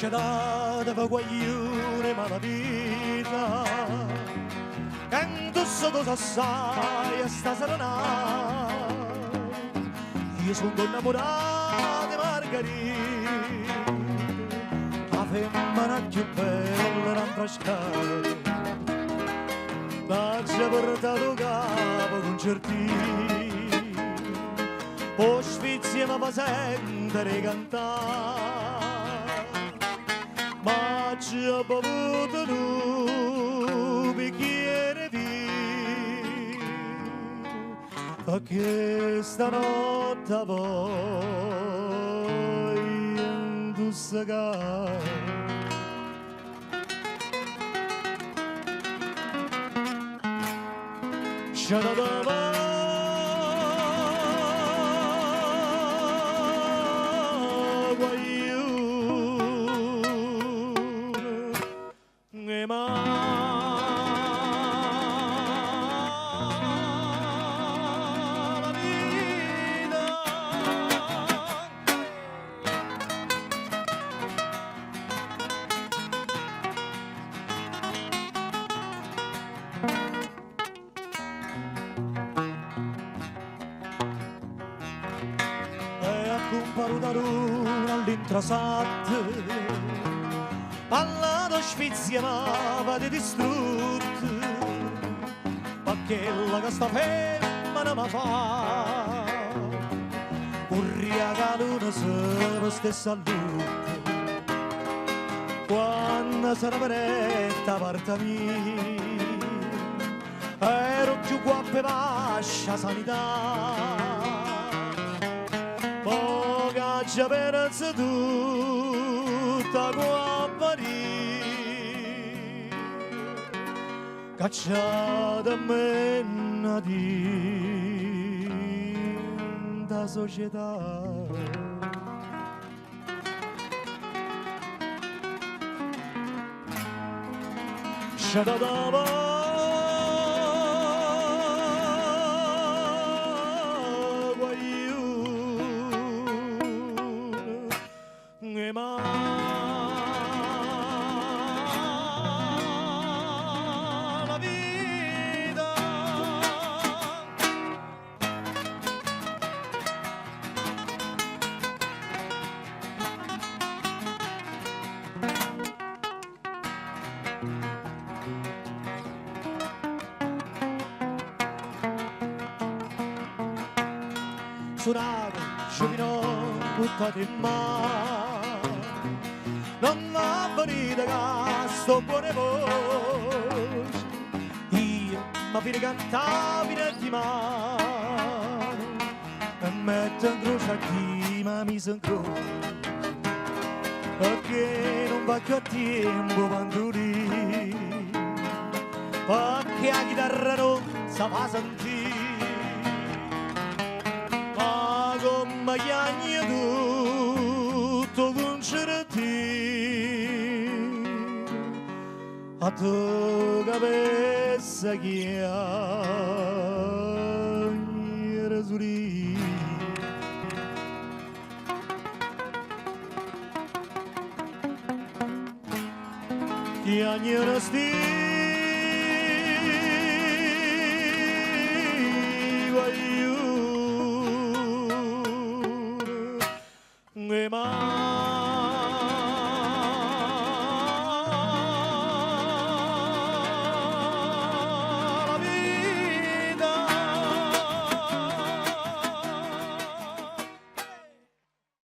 scelata per guaglione malavita, canto sotto sassai a sta serenata, io sono innamorata di Margherita, la femmina più bella non frascare, ma ci ha portato capo concertini, o sfizia mi fa sentire cantare, ma ci ha bevuto un bicchiere di vino, perché stanotte voglio indossare. Sha-da-da-ba. Comparo da luna all'intrasat, parlato sfizia ma di distrutto, ma che la che sta femmina mi fa, corria che luna se stessa a lutte, quando sarà peretta parte mia, ero più guappa e vascia sanità. Già pensa tutta guappa lì, cacciata a me di da società. Sha-da-da-ba. Suonato, sciopino, buttato in mare, non va venire che sto buone voci, io mi fine cantavi di mano, e metto in croce a chi mi mise in croce, perché non va più a tempo quando lì, perché la chitarra non si fa sentire. Come chiagna tutto concerti a tua cabeza chiagna suri chiagna sti ma